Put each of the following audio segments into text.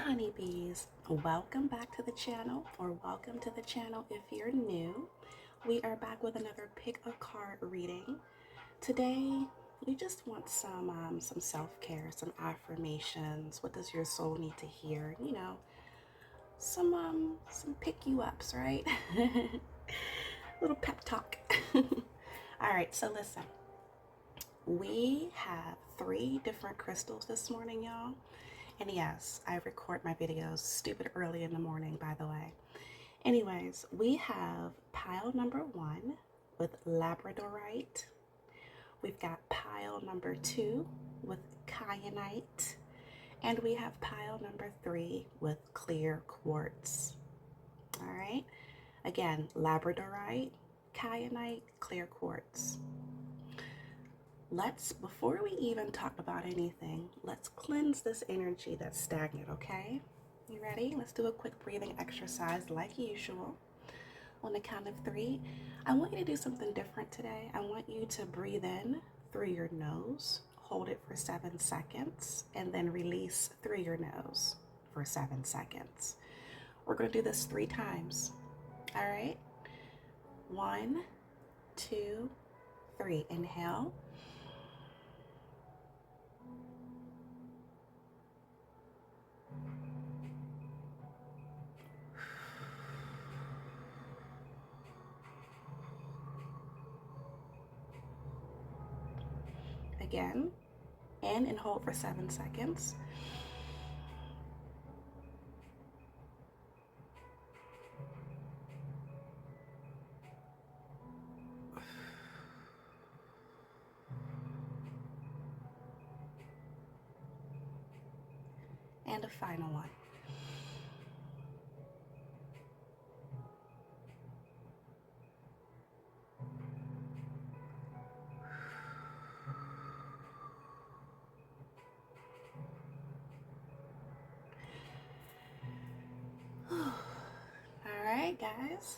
honeybees, welcome back to the channel, or welcome to the channel if you're new. We are back with another pick a card reading. Today we just want some self-care, some affirmations. What does your soul need to hear? Some pick you ups, right? Little pep talk. All right, so listen, we have 3 different crystals this morning, y'all. And yes, I record my videos stupid early in the morning, by the way. Anyways, we have pile number 1 with Labradorite. We've got pile number 2 with Kyanite. And we have pile number 3 with clear quartz. All right. Again, Labradorite, Kyanite, clear quartz. Before we even talk about anything, let's cleanse this energy that's stagnant, okay? You ready? Let's do a quick breathing exercise like usual. On the count of 3, I want you to do something different today. I want you to breathe in through your nose, hold it for 7 seconds, and then release through your nose for 7 seconds. We're going to do this 3 times. All right? 1, 2, 3. Inhale. Again, in and hold for 7 seconds. And a final one. All right, guys.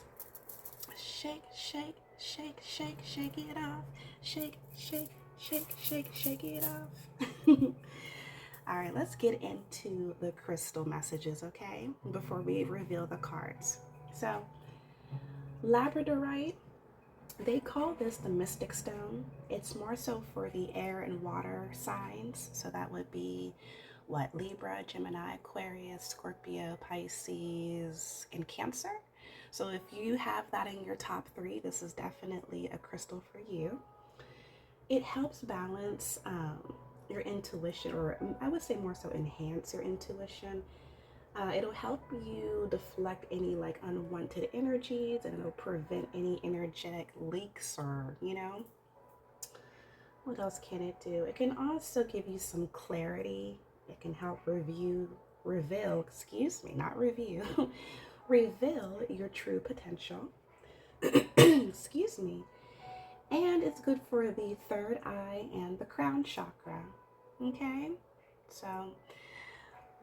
Shake, shake, shake, shake, shake it off. Shake, shake, shake, shake, shake it off. All right, let's get into the crystal messages, okay? Before we reveal the cards. So, Labradorite, they call this the mystic stone. It's more so for the air and water signs. So that would be what? Libra, Gemini, Aquarius, Scorpio, Pisces, and Cancer. So if you have that in your top 3, this is definitely a crystal for you. It helps balance your intuition, or I would say more so enhance your intuition. It'll help you deflect any like unwanted energies, and it'll prevent any energetic leaks, or what else can it do? It can also give you some clarity. It can help reveal, excuse me, not review, reveal your true potential. Excuse me. And it's good for the third eye and the crown chakra. Okay? So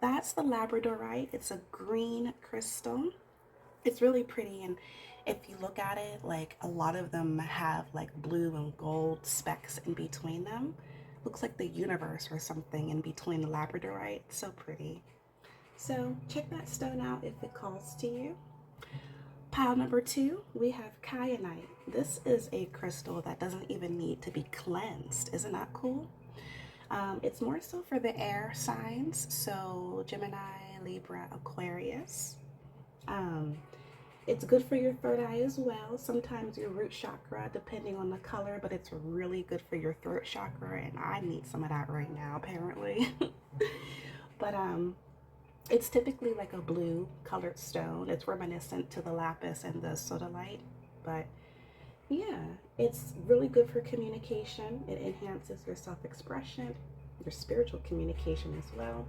that's the Labradorite. It's a green crystal. It's really pretty, and if you look at it, like a lot of them have like blue and gold specks in between them. Looks like the universe or something in between the Labradorite. So pretty. So check that stone out if it calls to you. Pile number 2, we have Kyanite. This is a crystal that doesn't even need to be cleansed. Isn't that cool? It's more so for the air signs, so Gemini, Libra, Aquarius. It's good for your third eye as well. Sometimes your root chakra, depending on the color, but it's really good for your throat chakra, and I need some of that right now, apparently. But it's typically like a blue colored stone. It's reminiscent to the lapis and the sodalite, but yeah, it's really good for communication. It enhances your self-expression, your spiritual communication as well.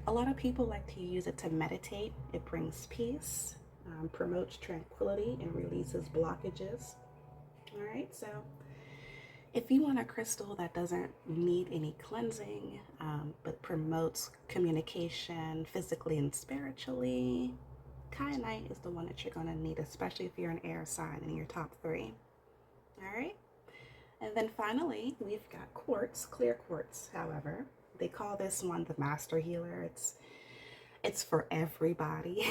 A lot of people like to use it to meditate. It brings peace, promotes tranquility, and releases blockages. All right, so if you want a crystal that doesn't need any cleansing, but promotes communication physically and spiritually, Kyanite is the one that you're going to need, especially if you're an air sign in your top 3. All right. And then finally, we've got quartz, clear quartz, however. They call this one the master healer. It's It's for everybody.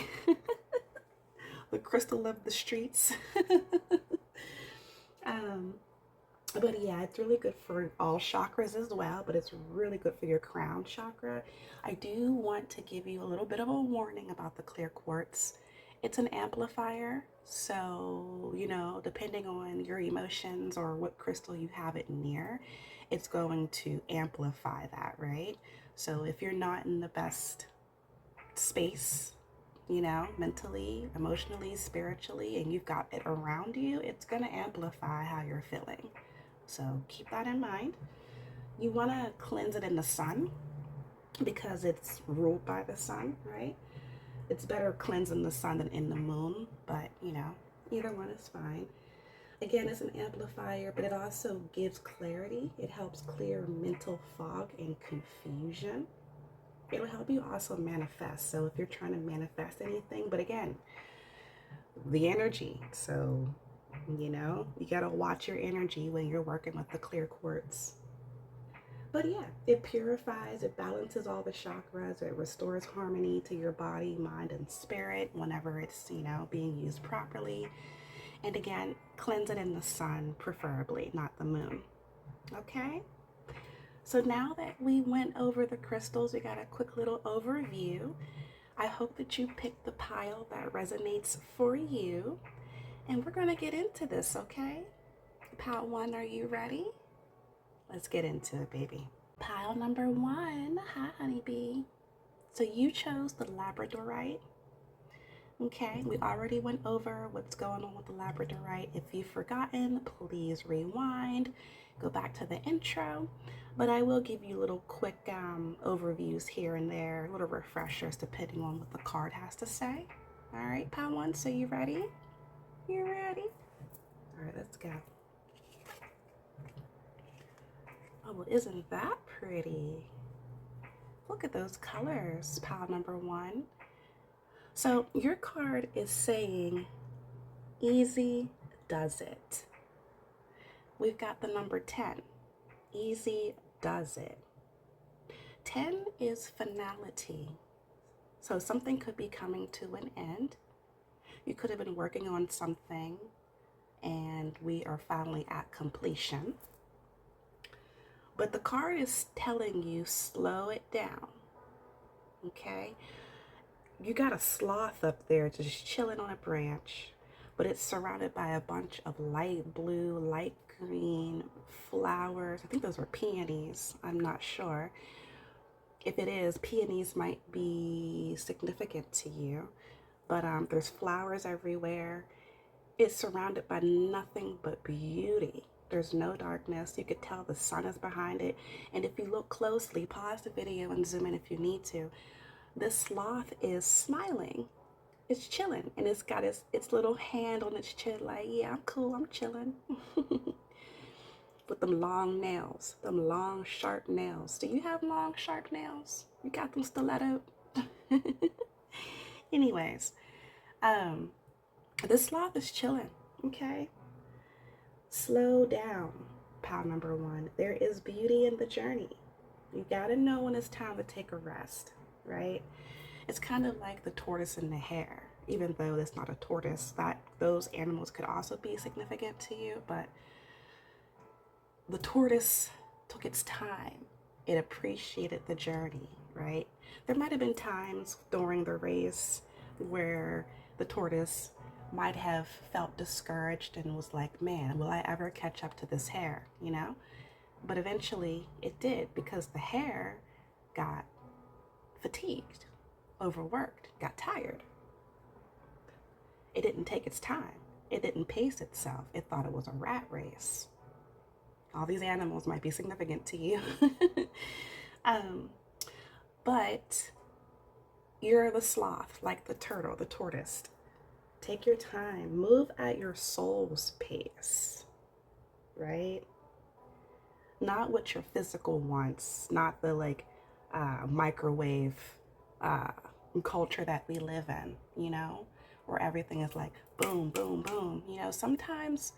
The crystal of the streets. um, but yeah, it's really good for all chakras as well, but it's really good for your crown chakra. I do want to give you a little bit of a warning about the clear quartz. It's an amplifier, so, you know, depending on your emotions or what crystal you have it near, it's going to amplify that, right? So if you're not in the best space, you know, mentally, emotionally, spiritually, and you've got it around you, it's going to amplify how you're feeling. So keep that in mind. You want to cleanse it in the sun because it's ruled by the sun, right? It's better cleansing the sun than in the moon, but you know, either one is fine. Again, it's an amplifier, but it also gives clarity. It helps clear mental fog and confusion. It'll help you also manifest. So if you're trying to manifest anything, but again, the energy. So, you know, you got to watch your energy when you're working with the clear quartz. But yeah, it purifies, it balances all the chakras, it restores harmony to your body, mind, and spirit whenever it's, you know, being used properly. And again, cleanse it in the sun, preferably, not the moon. Okay? So now that we went over the crystals, we got a quick little overview. I hope that you picked the pile that resonates for you. And we're going to get into this, okay? Pile 1, are you ready? Let's get into it, baby. Pile number 1. Hi, honeybee. So you chose the Labradorite. Okay, we already went over what's going on with the Labradorite. If you've forgotten, please rewind, go back to the intro. But I will give you little quick overviews here and there, little refreshers depending on what the card has to say. All right, pile 1, so you ready? You ready? All right, let's go. Oh, well, isn't that pretty? Look at those colors, pile number 1. So your card is saying, easy does it. We've got the number 10. Easy does it. 10 is finality. So something could be coming to an end. You could have been working on something and we are finally at completion. But the card is telling you, slow it down. Okay? You got a sloth up there just chilling on a branch, but it's surrounded by a bunch of light blue, light green flowers. I think those were peonies. I'm not sure. If it is, peonies might be significant to you, but there's flowers everywhere. It's surrounded by nothing but beauty. There's no darkness. You could tell the sun is behind it. And if you look closely, pause the video and zoom in if you need to. This sloth is smiling. It's chilling, and it's got its little hand on its chin like, yeah, I'm cool, I'm chilling. With them long nails, them long sharp nails. Do you have long sharp nails? You got them stiletto? Anyways, this sloth is chilling, okay? Slow down, pile number 1. There is beauty in the journey. You gotta know when it's time to take a rest, right? It's kind of like the tortoise and the hare, even though it's not a tortoise, that those animals could also be significant to you, but the tortoise took its time. It appreciated the journey, right? There might have been times during the race where the tortoise might have felt discouraged and was like, man, will I ever catch up to this hare, you know? But eventually it did, because the hare got fatigued, overworked, got tired. It didn't take its time. It didn't pace itself. It thought it was a rat race. All these animals might be significant to you. But you're the sloth, like the turtle, the tortoise. Take your time. Move at your soul's pace, right? Not what your physical wants, not the microwave culture that we live in, you know, where everything is like boom, boom, boom. You know, sometimes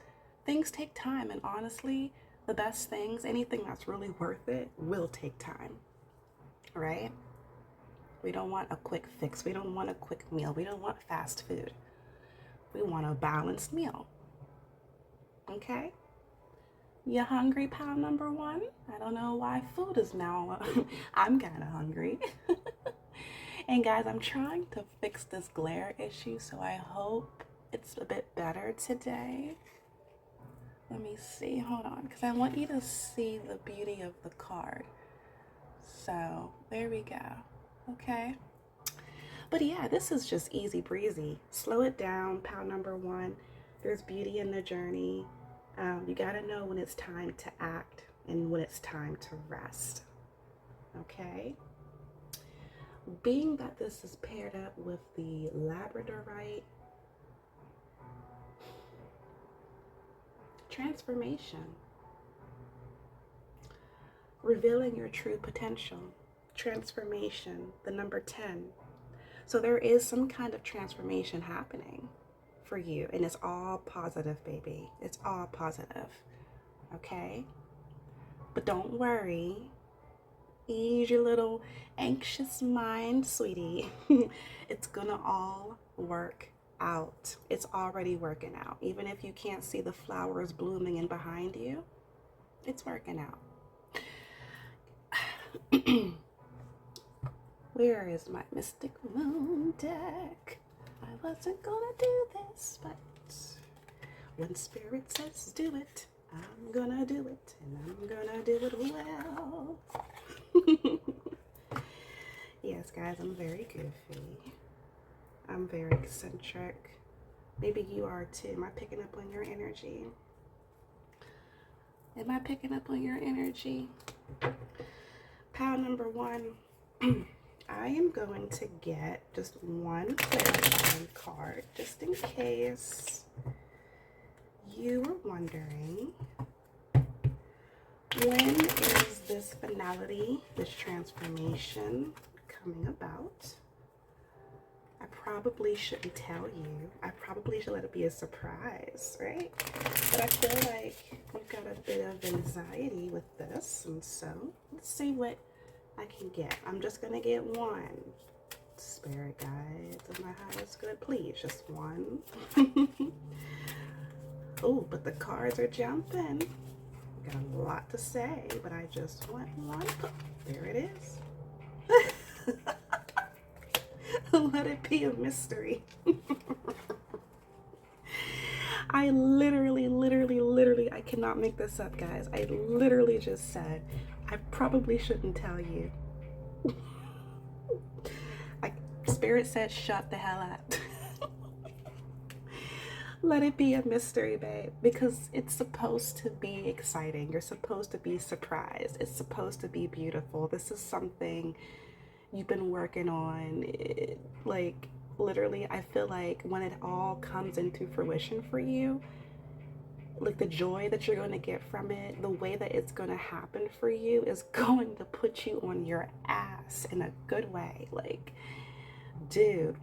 things take time, and honestly, the best things, anything that's really worth it, will take time, right? We don't want a quick fix. We don't want a quick meal. We don't want fast food. We want a balanced meal. Okay? You hungry, pal number one? I don't know why food is now. I'm kind of hungry. And guys, I'm trying to fix this glare issue, so I hope it's a bit better today. Let me see. Hold on, because I want you to see the beauty of the card. So there we go. Okay. But yeah, this is just easy breezy. Slow it down, pal number one. There's beauty in the journey. You got to know when it's time to act and when it's time to rest. Okay? Being that this is paired up with the Labradorite, transformation, revealing your true potential, transformation, the number 10. So there is some kind of transformation happening for you, and it's all positive, baby. It's all positive. Okay? But don't worry. Ease your little anxious mind, sweetie. It's gonna all work out. It's already working out. Even if you can't see the flowers blooming in behind you, it's working out. Where is my Mystic Moon deck? I wasn't gonna do this, but when Spirit says do it, I'm gonna do it, and I'm gonna do it well. Yes, guys, I'm very goofy. I'm very eccentric. Maybe you are too. Am I picking up on your energy? Am I picking up on your energy? Pile number one. I am going to get just one clarifying card, just in case you were wondering, when is this finality, this transformation coming about? I probably shouldn't tell you. I probably should let it be a surprise, right? But I feel like we've got a bit of anxiety with this, and so let's see what I can get. I'm just gonna get one. Spirit guides of my highest good, please, just one. Oh, but the cards are jumping. Got a lot to say, but I just want one. There it is. Let it be a mystery. I literally, I cannot make this up, guys. I literally just said, I probably shouldn't tell you. Like, Spirit said, shut the hell up. Let it be a mystery, babe, because it's supposed to be exciting. You're supposed to be surprised. It's supposed to be beautiful. This is something you've been working on. Like, literally, I feel like when it all comes into fruition for you, like the joy that you're going to get from it, the way that it's going to happen for you is going to put you on your ass in a good way. Like, dude,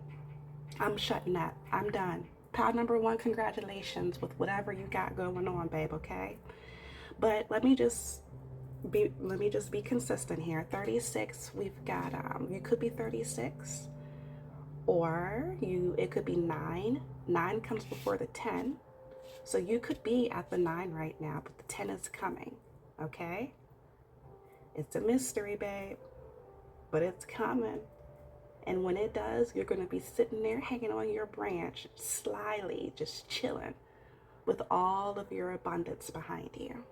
I'm shutting up. I'm done. Pile number one, congratulations with whatever you got going on, babe, okay? But let me just be consistent here. 36, we've got you could be 36, or it could be 9. 9 comes before the 10. So you could be at the 9 right now, but the 10 is coming, okay? It's a mystery, babe, but it's coming. And when it does, you're going to be sitting there hanging on your branch, slyly, just chilling with all of your abundance behind you.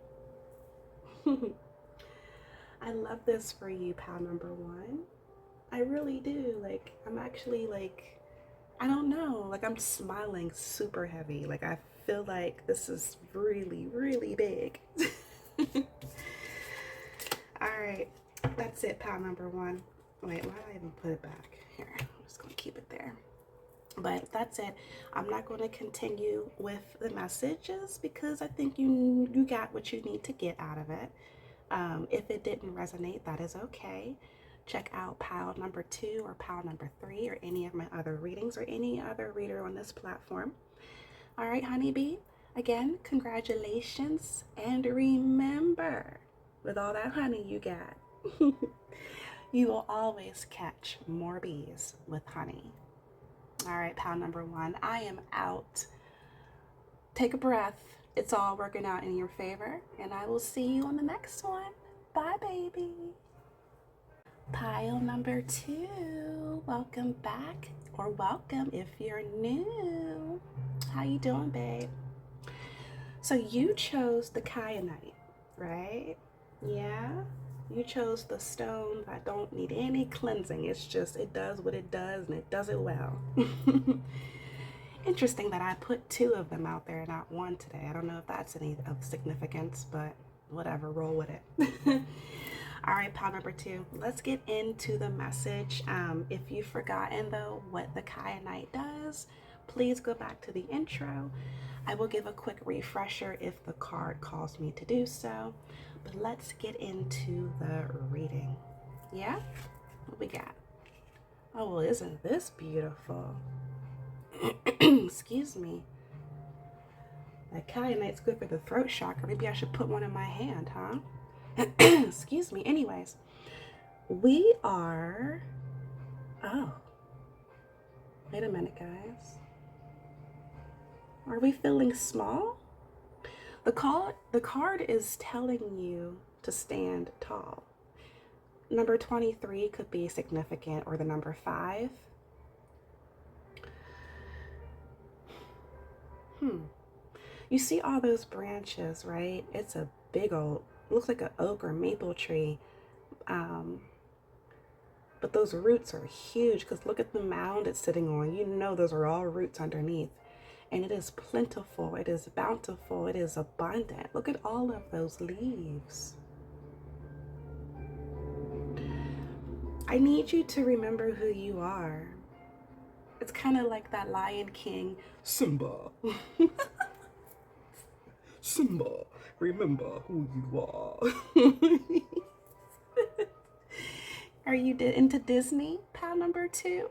I love this for you, pal number one. I really do. Like, I'm actually like, I don't know, like I'm smiling super heavy. Like, I feel like this is really big. All right, that's it, pal number one. Wait, why did I even put it back? Here, I'm just gonna keep it there. But that's it. I'm not going to continue with the messages because I think you got what you need to get out of it. If it didn't resonate, that is okay. Check out pile number 2 or pile number 3 or any of my other readings or any other reader on this platform. All right, honeybee. Again, congratulations. And remember, with all that honey you got, You will always catch more bees with honey. All right, pal number one, I am out. Take a breath. It's all working out in your favor, and I will see you on the next one. Bye, baby. Pile number two, welcome back, or welcome if you're new. How you doing, babe? So you chose the kyanite, right? Yeah, you chose the stone that don't need any cleansing. It's just, it does what it does, and it does it well. Interesting that I put two of them out there, not one today. I don't know if that's any of significance, but whatever, roll with it. All right, pile number two, let's get into the message. If you've forgotten, though, what the kyanite does, please go back to the intro. I will give a quick refresher if the card calls me to do so, but let's get into the reading. Yeah? What we got? Oh, well, isn't this beautiful? Excuse me. That kyanite's good for the throat chakra. Maybe I should put one in my hand, huh? Excuse me. Anyways, we are... Oh. Wait a minute, guys. Are we feeling small? The card is telling you to stand tall. Number 23 could be significant, or the number 5. You see all those branches, right? It's a big old, looks like an oak or maple tree. But those roots are huge, because look at the mound it's sitting on. You know those are all roots underneath. And it is plentiful, it is bountiful, it is abundant. Look at all of those leaves. I need you to remember who you are. It's kind of like that Lion King, Simba. Simba, remember who you are. Are you into Disney, pal number 2?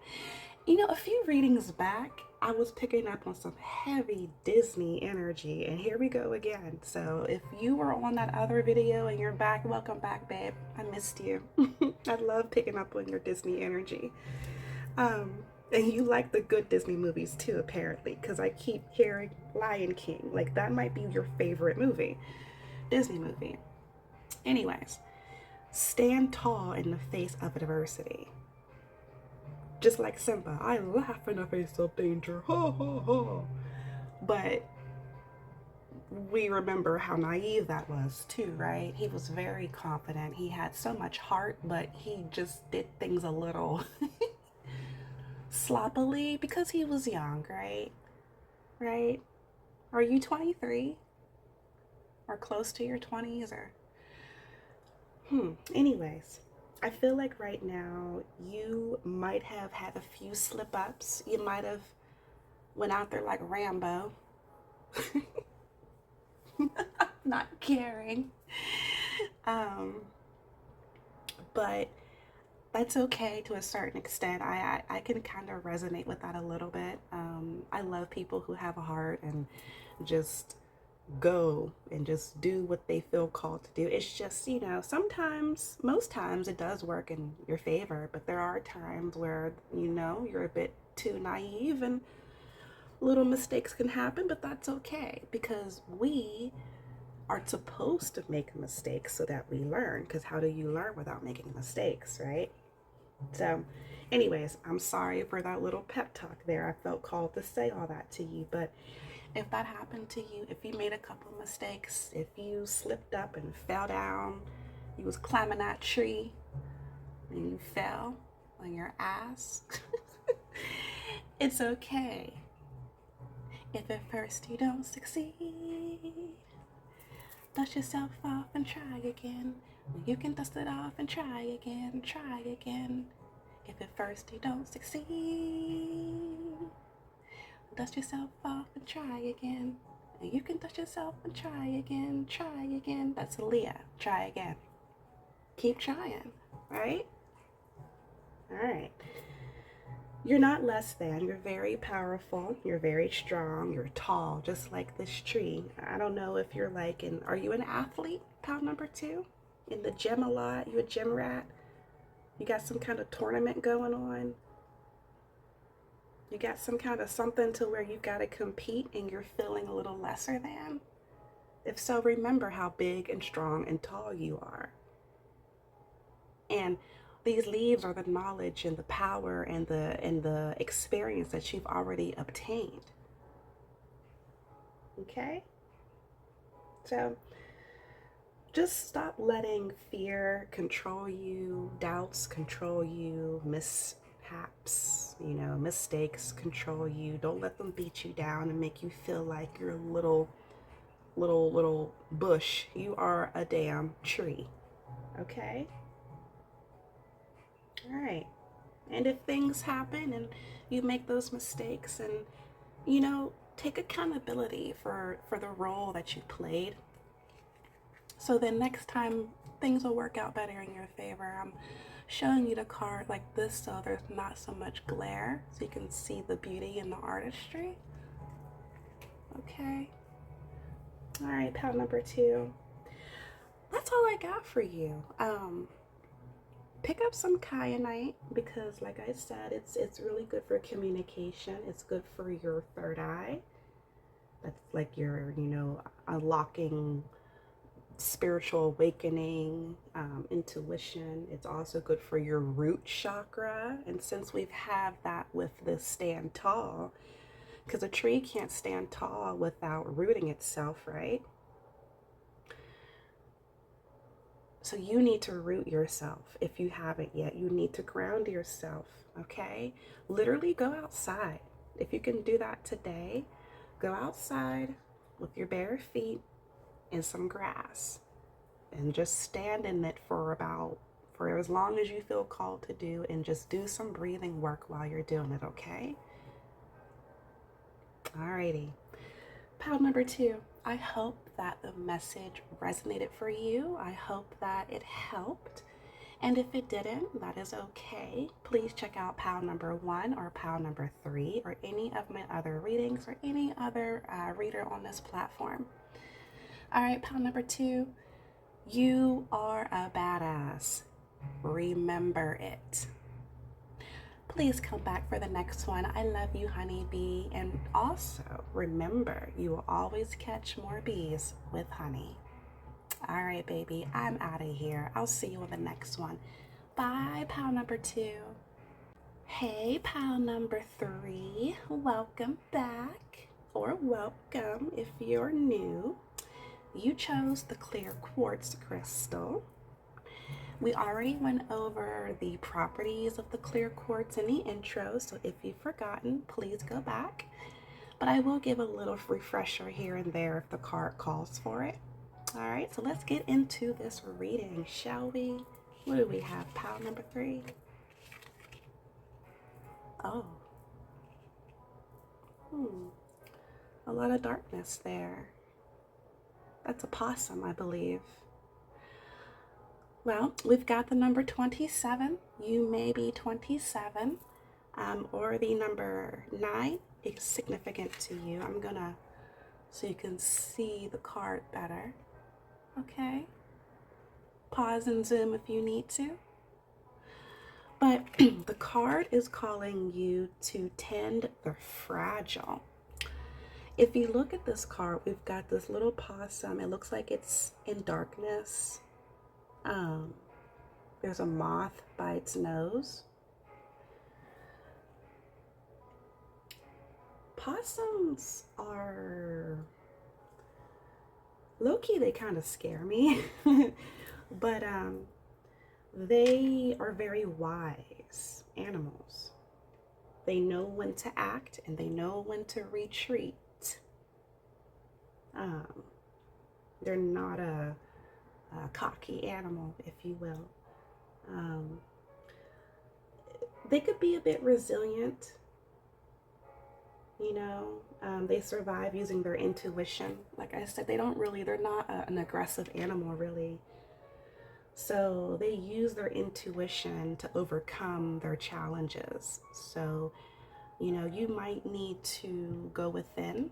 You know, a few readings back, I was picking up on some heavy Disney energy, and here we go again. So if you were on that other video and you're back, welcome back, babe. I missed you. I love picking up on your Disney energy. And you like the good Disney movies too, apparently, because I keep hearing Lion King. Like, that might be your favorite movie, Disney movie. Anyways, stand tall in the face of adversity. Just like Simba, I laugh in the face of danger, ha ha ha. But we remember how naive that was too, right? He was very confident. He had so much heart, but he just did things a little sloppily because he was young, right? Right? Are you 23? Or close to your 20s? Or anyways, I feel like right now you might have had a few slip-ups. You might have went out there like Rambo. Not caring. But that's okay to a certain extent. I can kind of resonate with that a little bit. I love people who have a heart and just go and just do what they feel called to do. It's just, you know, sometimes, most times it does work in your favor, but there are times where, you know, you're a bit too naive and little mistakes can happen, but that's okay, because we are supposed to make mistakes so that we learn, because how do you learn without making mistakes, right? So anyways, I'm sorry for that little pep talk there. I felt called to say all that to you, but if that happened to you, if you made a couple mistakes, if you slipped up and fell down, you was climbing that tree and you fell on your ass, it's okay. If at first you don't succeed, dust yourself off and try again. You can dust it off and try again, try again. If at first you don't succeed, dust yourself off and try again. And you can dust yourself and try again, try again. That's Leah. Try again. Keep trying, right? All right. You're not less than. You're very powerful. You're very strong. You're tall, just like this tree. I don't know if you're are you an athlete, pal number 2? In the gym a lot? You a gym rat? You got some kind of tournament going on? You got some kind of something to where you've got to compete and you're feeling a little lesser than? If so, remember how big and strong and tall you are. And these leaves are the knowledge and the power and the experience that you've already obtained. Okay? So just stop letting fear control you, doubts control you, mishaps, mistakes control you. Don't let them beat you down and make you feel like you're a little bush. You are a damn tree. Okay? All right. And if things happen and you make those mistakes, and take accountability for the role that you played. So then next time things will work out better in your favor. I'm showing you the card like this so there's not so much glare, so you can see the beauty and the artistry. Okay. All right, pal number 2. That's all I got for you. Pick up some kyanite because, like I said, it's really good for communication. It's good for your third eye. That's like your, unlocking spiritual awakening, intuition. It's also good for your root chakra. And since we've had that with the stand tall, because a tree can't stand tall without rooting itself, right? So you need to root yourself. If you haven't yet, you need to ground yourself, okay? Literally go outside. If you can do that today, go outside with your bare feet and some grass and just stand in it for as long as you feel called to do, and just do some breathing work while you're doing it, okay? Alrighty. Pile number 2. I hope that the message resonated for you. I hope that it helped. And if it didn't, that is okay. Please check out pile number 1 or pile number 3 or any of my other readings or any other reader on this platform. All right, pile number 2. You are a badass. Remember it. Please come back for the next one. I love you, honeybee. And also, remember, you will always catch more bees with honey. All right, baby, I'm out of here. I'll see you on the next one. Bye, pal number 2. Hey, pal number 3. Welcome back, or welcome if you're new. You chose the clear quartz crystal. We already went over the properties of the clear quartz in the intro, so if you've forgotten, please go back. But I will give a little refresher here and there if the card calls for it. All right, so let's get into this reading, shall we? What do we have? Pile number 3. Oh. A lot of darkness there. That's a possum, I believe. Well, we've got the number 27. You may be 27. Or the number 9 is significant to you. I'm gonna, so you can see the card better. Okay. Pause and zoom if you need to. But the card is calling you to tend the fragile. If you look at this card, we've got this little possum. It looks like it's in darkness. There's a moth by its nose. Possums are low-key, they kind of scare me. But they are very wise animals. They know when to act and they know when to retreat. They're not a cocky animal, if you will. They could be a bit resilient. They survive using their intuition. Like I said, they're not an aggressive animal, really. So they use their intuition to overcome their challenges. So, you might need to go within,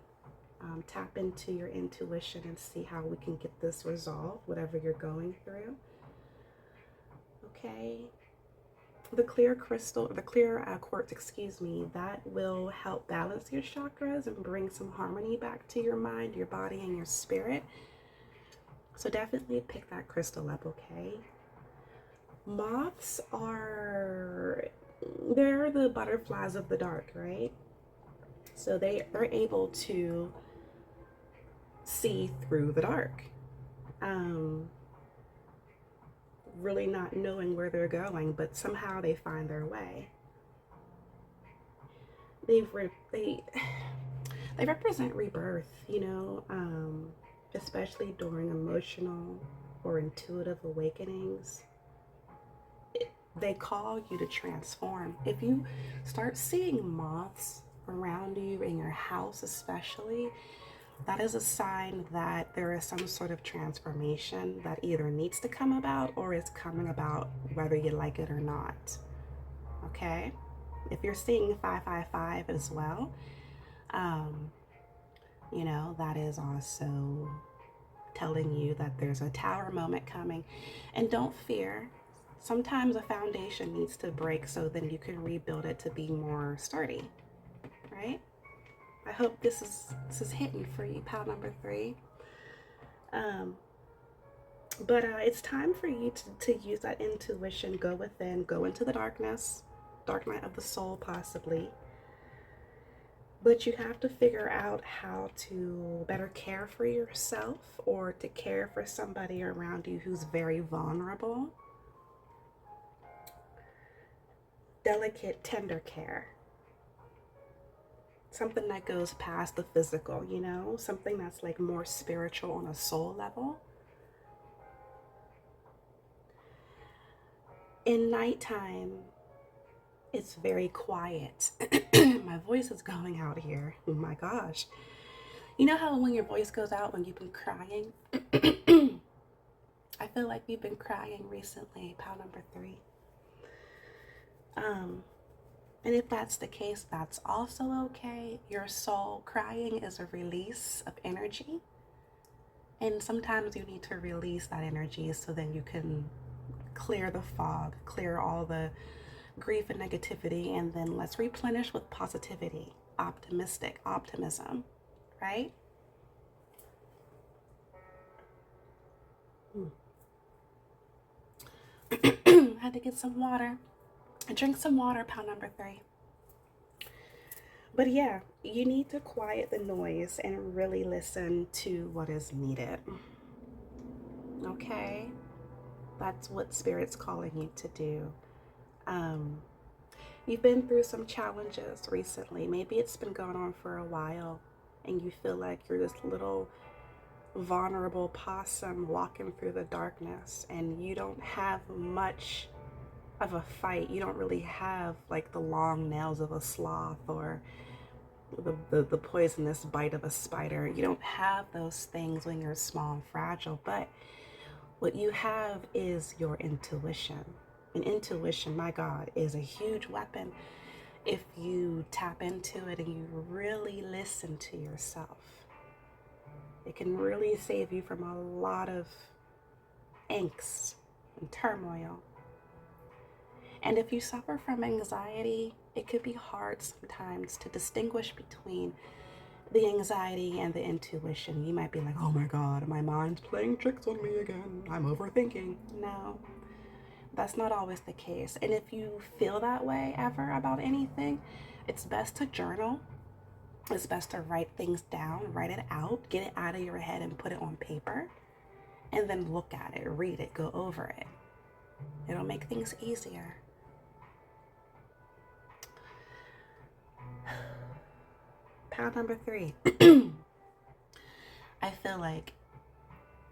tap into your intuition and see how we can get this resolved, whatever you're going through. Okay. the clear crystal, the clear quartz, excuse me, that will help balance your chakras and bring some harmony back to your mind, your body, and your spirit. So definitely pick that crystal up, okay? Moths are, they're the butterflies of the dark, right? So they're able to see through the dark. Really not knowing where they're going, but somehow they find their way. They represent rebirth, you know, especially during emotional or intuitive awakenings. They call you to transform. If you start seeing moths around you in your house, especially, that is a sign that there is some sort of transformation that either needs to come about or is coming about whether you like it or not. Okay? If you're seeing 555 as well, you know, that is also telling you that there's a tower moment coming. And don't fear. Sometimes a foundation needs to break so then you can rebuild it to be more sturdy, right? I hope this is hitting for you, pal number 3. But it's time for you to use that intuition, go within, go into the darkness, dark night of the soul possibly. But you have to figure out how to better care for yourself or to care for somebody around you who's very vulnerable. Delicate, tender care. Something that goes past the physical, you know? Something that's like more spiritual on a soul level. In nighttime, it's very quiet. My voice is going out here. Oh my gosh. You know how when your voice goes out when you've been crying? I feel like you've been crying recently, pal number 3. And if that's the case, that's also okay. Your soul crying is a release of energy. And sometimes you need to release that energy so then you can clear the fog, clear all the grief and negativity, and then let's replenish with positivity, optimism, right? Had to get some water. Drink some water, pal number 3. But yeah, you need to quiet the noise and really listen to what is needed. Okay? That's what Spirit's calling you to do. You've been through some challenges recently. Maybe it's been going on for a while and you feel like you're this little vulnerable possum walking through the darkness and you don't have much of a fight. You don't really have like the long nails of a sloth or the poisonous bite of a spider. You don't have those things when you're small and fragile, but what you have is your intuition. And intuition, my God, is a huge weapon if you tap into it and you really listen to yourself. It can really save you from a lot of angst and turmoil. And if you suffer from anxiety, it could be hard sometimes to distinguish between the anxiety and the intuition. You might be like, oh my God, my mind's playing tricks on me again. I'm overthinking. No, that's not always the case. And if you feel that way ever about anything, it's best to journal. It's best to write things down, write it out, get it out of your head and put it on paper. And then look at it, read it, go over it. It'll make things easier. Pal number 3. I feel like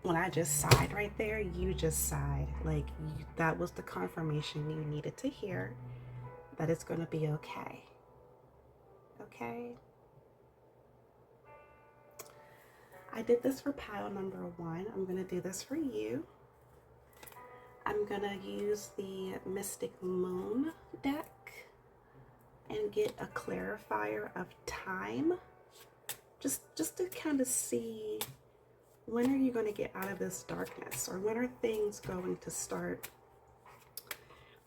when I just sighed right there, you just sighed. Like that was the confirmation you needed to hear that it's going to be okay. Okay? I did this for pile number 1. I'm going to do this for you. I'm going to use the Mystic Moon deck and get a clarifier of time. Just to kind of see, when are you going to get out of this darkness, or when are things going to start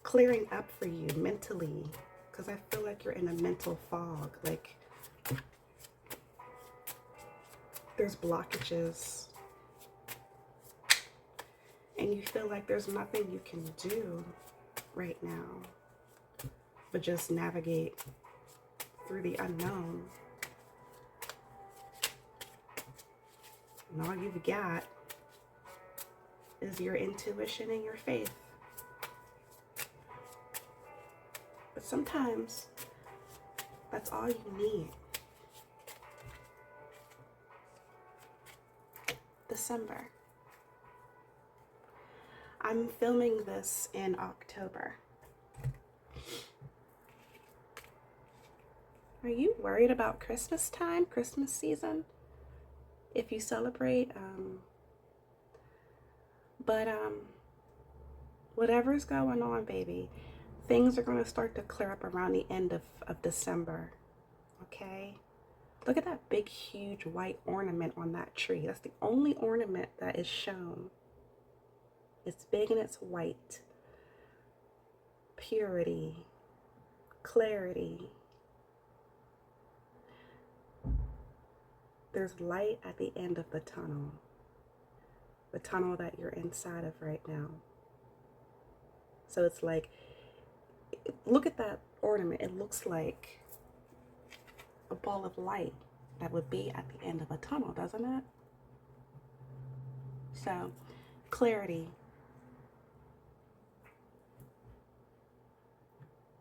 clearing up for you mentally, because I feel like you're in a mental fog. Like there's blockages and you feel like there's nothing you can do right now but just navigate through the unknown. And all you've got is your intuition and your faith. But sometimes that's all you need. December. I'm filming this in October. Are you worried about Christmas time, Christmas season? If you celebrate, whatever's going on, baby, things are going to start to clear up around the end of December, okay? Look at that big, huge white ornament on that tree. That's the only ornament that is shown. It's big and it's white. Purity, clarity. There's light at the end of the tunnel that you're inside of right now. So it's like, look at that ornament. It looks like a ball of light that would be at the end of a tunnel, doesn't it? So, clarity,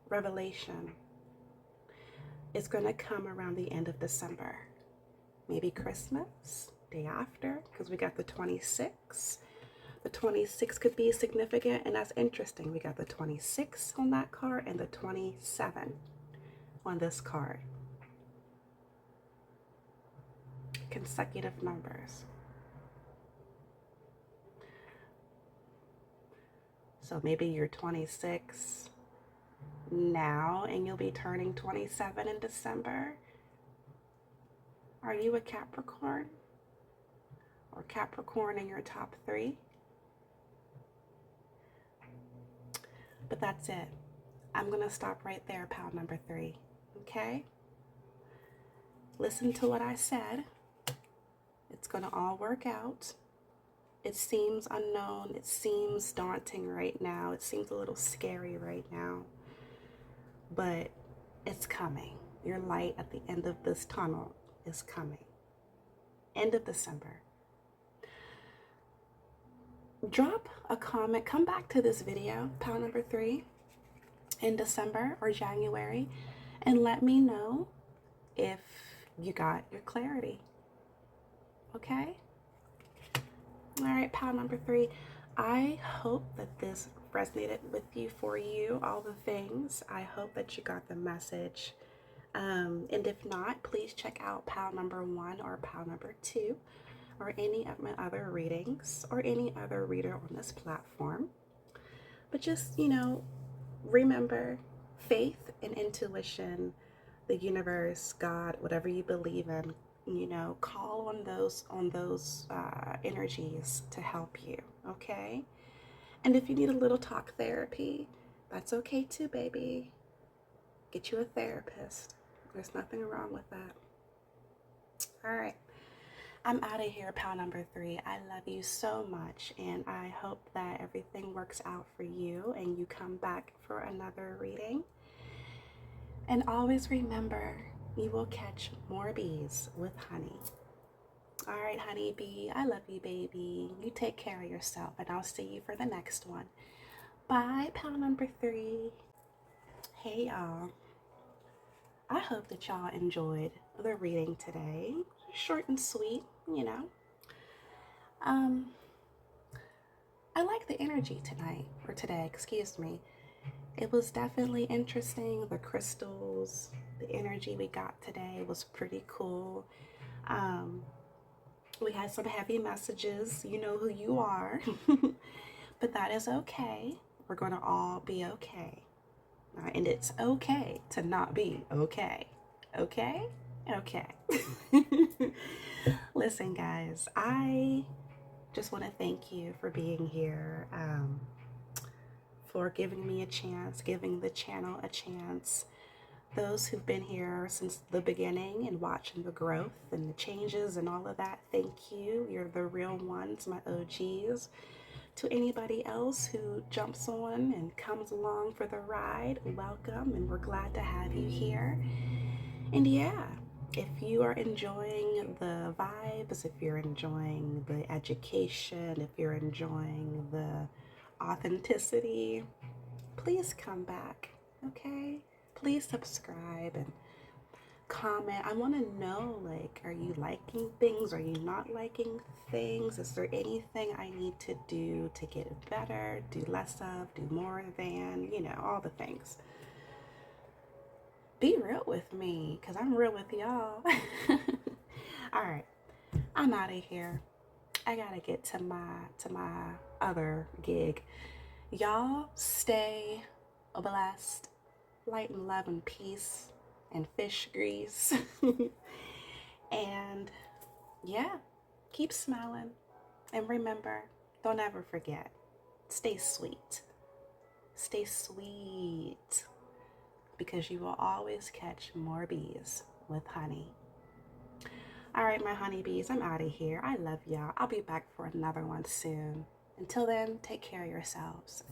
revelation is going to come around the end of December. Maybe Christmas, day after, because we got the 26th. The 26 could be significant, and that's interesting. We got the 26 on that card and the 27 on this card. Consecutive numbers. So maybe you're 26 now and you'll be turning 27 in December. Are you a Capricorn? Or Capricorn in your top 3? But that's it. I'm going to stop right there, pal number 3. Okay? Listen to what I said. It's going to all work out. It seems unknown. It seems daunting right now. It seems a little scary right now. But it's coming. Your light at the end of this tunnel is coming. End of December. Drop a comment. Come back to this video, pal number 3, in December or January, and let me know if you got your clarity. Okay? All right, pal number 3. I hope that this resonated with you, for you, all the things. I hope that you got the message. And if not, please check out pal number 1 or pal number 2 or any of my other readings or any other reader on this platform. But just, remember faith and intuition, the universe, God, whatever you believe in, call on those energies to help you, okay? And if you need a little talk therapy, that's okay too, baby. Get you a therapist. There's nothing wrong with that. All right. I'm out of here, pal number 3. I love you so much, and I hope that everything works out for you and you come back for another reading. And always remember, you will catch more bees with honey. All right, honeybee, I love you, baby. You take care of yourself, and I'll see you for the next one. Bye, pal number 3. Hey, y'all. I hope that y'all enjoyed the reading today. Short and sweet, I like the energy today, excuse me. It was definitely interesting. The crystals, the energy we got today was pretty cool. We had some heavy messages. You know who you are. But that is okay. We're going to all be okay. And it's okay to not be okay. Okay? Okay. Listen, guys, I just want to thank you for being here, for giving me a chance, giving the channel a chance. Those who've been here since the beginning and watching the growth and the changes and all of that, thank you. You're the real ones, my OGs. To anybody else who jumps on and comes along for the ride, welcome, and we're glad to have you here. And yeah, if you are enjoying the vibes, if you're enjoying the education, if you're enjoying the authenticity, please come back, okay? Please subscribe and comment. I want to know, like, are you liking things? Are you not liking things? Is there anything I need to do to get it better, do less of, do more than, all the things. Be real with me, because I'm real with y'all. All right, I'm out of here. I gotta get to my other gig. Y'all stay blessed, light and love and peace and fish grease. And yeah, keep smiling. And remember, don't ever forget, stay sweet. Stay sweet. Because you will always catch more bees with honey. All right, my honeybees, I'm out of here. I love y'all. I'll be back for another one soon. Until then, take care of yourselves.